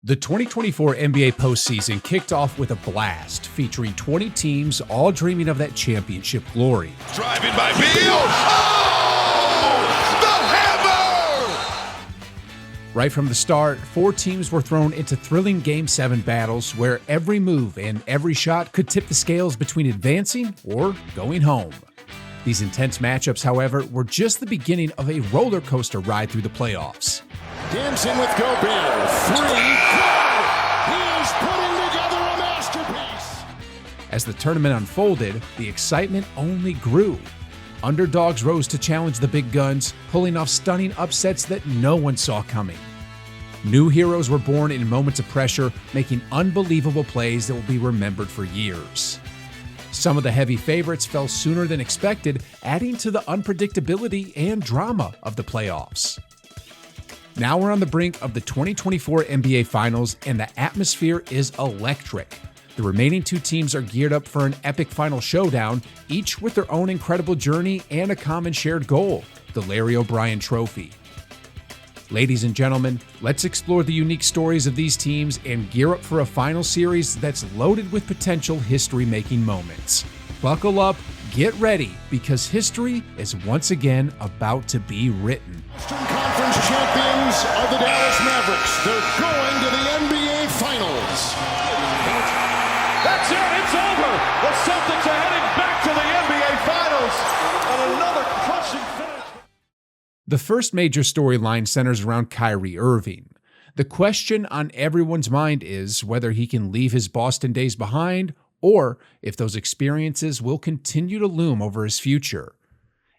The 2024 NBA postseason kicked off with a blast, featuring 20 teams all dreaming of that championship glory. Driving by Beal. Oh! The hammer! Right from the start, 4 teams were thrown into thrilling Game 7 battles where every move and every shot could tip the scales between advancing or going home. These intense matchups, however, were just the beginning of a roller coaster ride through the playoffs. Dancing with Gobert. 3. Good. He is putting together a masterpiece. As the tournament unfolded, the excitement only grew. Underdogs rose to challenge the big guns, pulling off stunning upsets that no one saw coming. New heroes were born in moments of pressure, making unbelievable plays that will be remembered for years. Some of the heavy favorites fell sooner than expected, adding to the unpredictability and drama of the playoffs. Now we're on the brink of the 2024 NBA Finals, and the atmosphere is electric. The remaining 2 teams are geared up for an epic final showdown, each with their own incredible journey and a common shared goal, the Larry O'Brien Trophy. Ladies and gentlemen, let's explore the unique stories of these teams and gear up for a final series that's loaded with potential history-making moments. Buckle up, get ready, because history is once again about to be written. Western Conference champions of the Dallas Mavericks. They're going to the NBA Finals. That's it. It's over. The Celtics are heading back to the NBA Finals on another crushing finish. The first major storyline centers around Kyrie Irving. The question on everyone's mind is whether he can leave his Boston days behind or if those experiences will continue to loom over his future.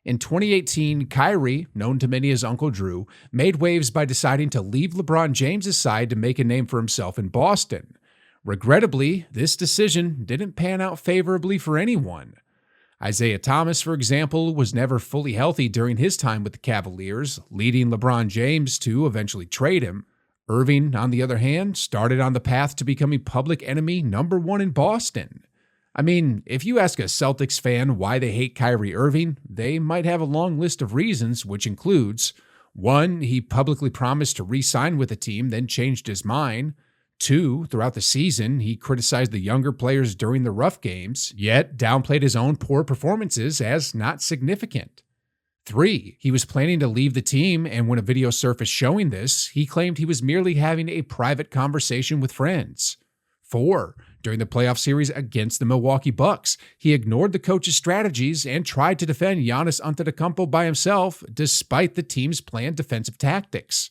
In 2018, Kyrie, known to many as Uncle Drew, made waves by deciding to leave LeBron James' side to make a name for himself in Boston. Regrettably, this decision didn't pan out favorably for anyone. Isaiah Thomas, for example, was never fully healthy during his time with the Cavaliers, leading LeBron James to eventually trade him. Irving, on the other hand, started on the path to becoming public enemy number 1 in Boston. I mean, if you ask a Celtics fan why they hate Kyrie Irving, they might have a long list of reasons, which includes 1, he publicly promised to re-sign with the team, then changed his mind. 2, throughout the season, he criticized the younger players during the rough games, yet downplayed his own poor performances as not significant. 3, he was planning to leave the team, and when a video surfaced showing this, he claimed he was merely having a private conversation with friends. 4, during the playoff series against the Milwaukee Bucks, he ignored the coach's strategies and tried to defend Giannis Antetokounmpo by himself despite the team's planned defensive tactics.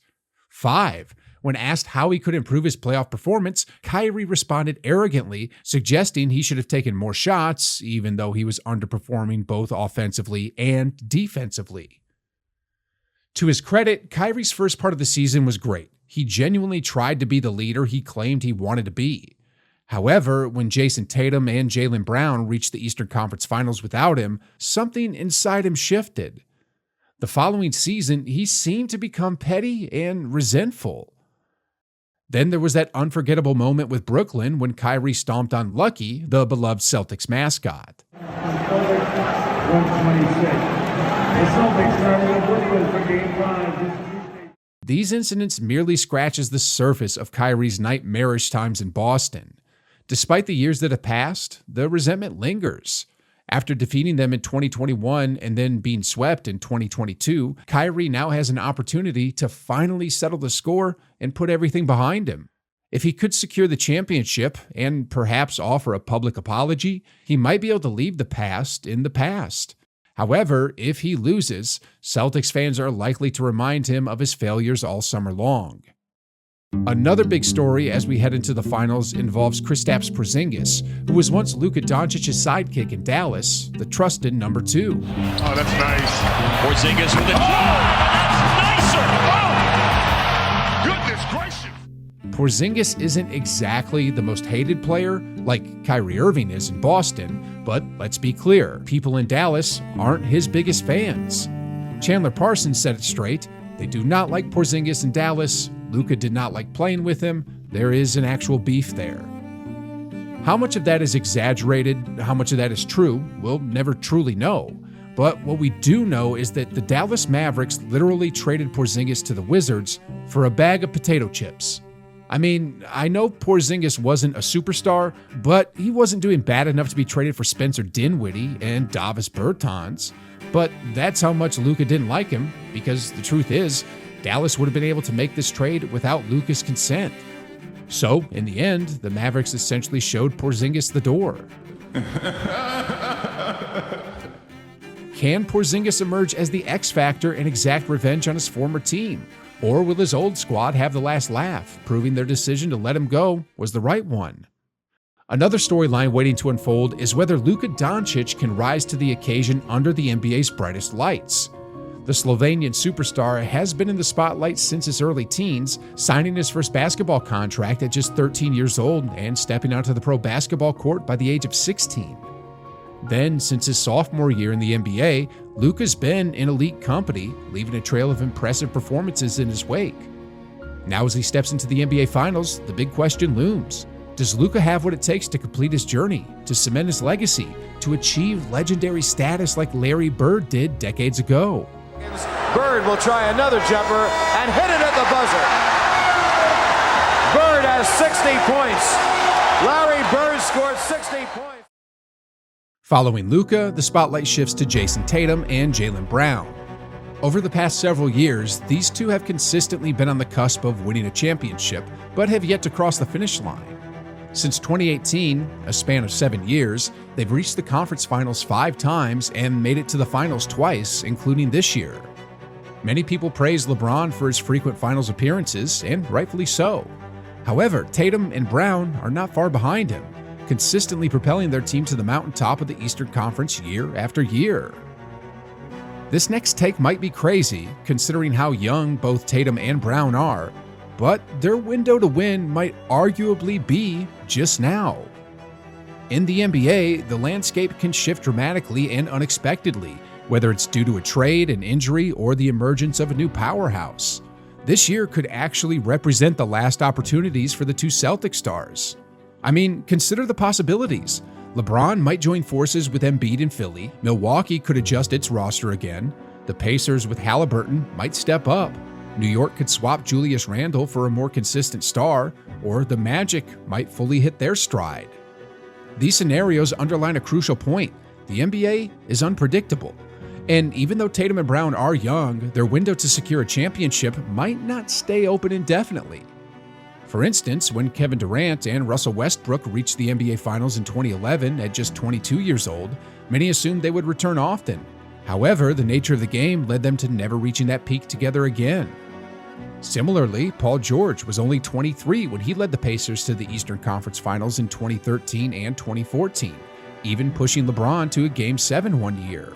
5, when asked how he could improve his playoff performance, Kyrie responded arrogantly, suggesting he should have taken more shots, even though he was underperforming both offensively and defensively. To his credit, Kyrie's first part of the season was great. He genuinely tried to be the leader he claimed he wanted to be. However, when Jason Tatum and Jaylen Brown reached the Eastern Conference Finals without him, something inside him shifted. The following season, he seemed to become petty and resentful. Then there was that unforgettable moment with Brooklyn when Kyrie stomped on Lucky, the beloved Celtics mascot. These incidents merely scratches the surface of Kyrie's nightmarish times in Boston. Despite the years that have passed, the resentment lingers. After defeating them in 2021 and then being swept in 2022, Kyrie now has an opportunity to finally settle the score and put everything behind him. If he could secure the championship and perhaps offer a public apology, he might be able to leave the past in the past. However, if he loses, Celtics fans are likely to remind him of his failures all summer long. Another big story as we head into the finals involves Kristaps Porzingis, who was once Luka Doncic's sidekick in Dallas, the trusted number 2. Oh, that's nice. Porzingis with it. Oh, that's nicer. Oh, goodness gracious. Porzingis isn't exactly the most hated player like Kyrie Irving is in Boston, but let's be clear, people in Dallas aren't his biggest fans. Chandler Parsons said it straight. They do not like Porzingis in Dallas. Luka did not like playing with him. There is an actual beef there. How much of that is exaggerated, how much of that is true, we'll never truly know. But what we do know is that the Dallas Mavericks literally traded Porzingis to the Wizards for a bag of potato chips. I mean, I know Porzingis wasn't a superstar, but he wasn't doing bad enough to be traded for Spencer Dinwiddie and Davis Bertans. But that's how much Luka didn't like him, because the truth is, Dallas would have been able to make this trade without Luka's consent. So, in the end, the Mavericks essentially showed Porzingis the door. Can Porzingis emerge as the X factor and exact revenge on his former team? Or will his old squad have the last laugh, proving their decision to let him go was the right one? Another storyline waiting to unfold is whether Luka Doncic can rise to the occasion under the NBA's brightest lights. The Slovenian superstar has been in the spotlight since his early teens, signing his first basketball contract at just 13 years old and stepping onto the pro basketball court by the age of 16. Then, since his sophomore year in the NBA, Luka's been in elite company, leaving a trail of impressive performances in his wake. Now as he steps into the NBA Finals, the big question looms. Does Luka have what it takes to complete his journey, to cement his legacy, to achieve legendary status like Larry Bird did decades ago? Bird will try another jumper and hit it at the buzzer. Bird has 60 points. Larry Bird scored 60 points. Following Luka, the spotlight shifts to Jason Tatum and Jaylen Brown. Over the past several years, these two have consistently been on the cusp of winning a championship, but have yet to cross the finish line. Since 2018, a span of 7 years, they've reached the conference finals 5 times and made it to the finals twice, including this year. Many people praise LeBron for his frequent finals appearances, and rightfully so. However, Tatum and Brown are not far behind him, consistently propelling their team to the mountaintop of the Eastern Conference year after year. This next take might be crazy, considering how young both Tatum and Brown are, but their window to win might arguably be just now. In the NBA, the landscape can shift dramatically and unexpectedly, whether it's due to a trade, an injury, or the emergence of a new powerhouse. This year could actually represent the last opportunities for the two Celtics stars. I mean, consider the possibilities. LeBron might join forces with Embiid in Philly, Milwaukee could adjust its roster again, the Pacers with Halliburton might step up, New York could swap Julius Randle for a more consistent star, or the Magic might fully hit their stride. These scenarios underline a crucial point. The NBA is unpredictable. And even though Tatum and Brown are young, their window to secure a championship might not stay open indefinitely. For instance, when Kevin Durant and Russell Westbrook reached the NBA Finals in 2011 at just 22 years old, many assumed they would return often. However, the nature of the game led them to never reaching that peak together again. Similarly, Paul George was only 23 when he led the Pacers to the Eastern Conference Finals in 2013 and 2014, even pushing LeBron to a Game 7 one year.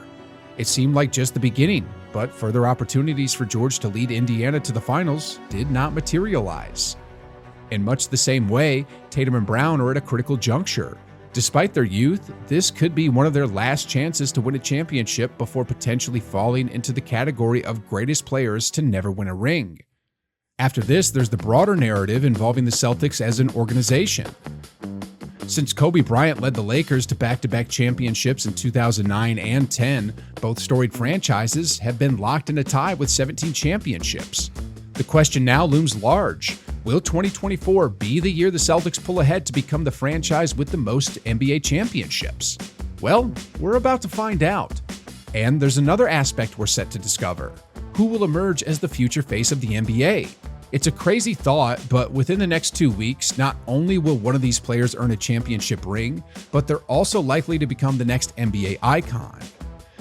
It seemed like just the beginning, but further opportunities for George to lead Indiana to the finals did not materialize. In much the same way, Tatum and Brown are at a critical juncture. Despite their youth, this could be one of their last chances to win a championship before potentially falling into the category of greatest players to never win a ring. After this, there's the broader narrative involving the Celtics as an organization. Since Kobe Bryant led the Lakers to back-to-back championships in 2009 and 10, both storied franchises have been locked in a tie with 17 championships. The question now looms large. Will 2024 be the year the Celtics pull ahead to become the franchise with the most NBA championships? Well, we're about to find out. And there's another aspect we're set to discover. Who will emerge as the future face of the NBA? It's a crazy thought, but within the next 2 weeks, not only will one of these players earn a championship ring, but they're also likely to become the next NBA icon.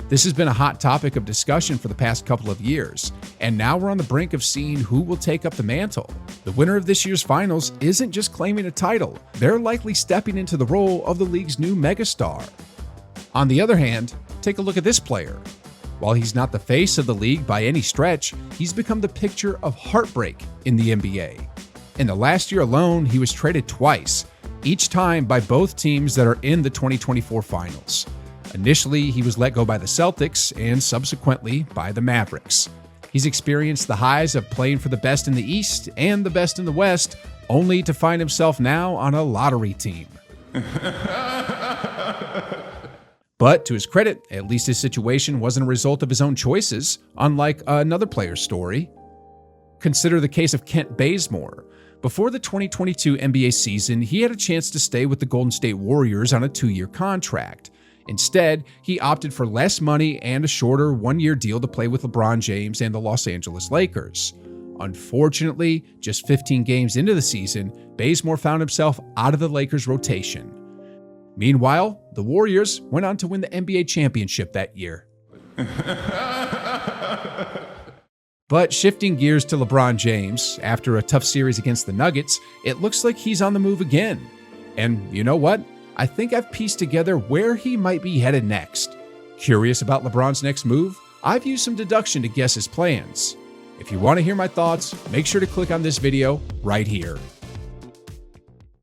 This has been a hot topic of discussion for the past couple of years, and now we're on the brink of seeing who will take up the mantle. The winner of this year's finals isn't just claiming a title, they're likely stepping into the role of the league's new megastar. On the other hand, take a look at this player. While he's not the face of the league by any stretch, he's become the picture of heartbreak in the NBA. In the last year alone, he was traded twice, each time by both teams that are in the 2024 finals. Initially, he was let go by the Celtics and subsequently by the Mavericks. He's experienced the highs of playing for the best in the East and the best in the West, only to find himself now on a lottery team. But to his credit, at least his situation wasn't a result of his own choices, unlike another player's story. Consider the case of Kent Bazemore. Before the 2022 NBA season, he had a chance to stay with the Golden State Warriors on a 2-year contract. Instead, he opted for less money and a shorter 1-year deal to play with LeBron James and the Los Angeles Lakers. Unfortunately, just 15 games into the season, Bazemore found himself out of the Lakers' rotation. Meanwhile, the Warriors went on to win the NBA championship that year. But shifting gears to LeBron James, after a tough series against the Nuggets, it looks like he's on the move again. And you know what? I think I've pieced together where he might be headed next. Curious about LeBron's next move? I've used some deduction to guess his plans. If you want to hear my thoughts, make sure to click on this video right here.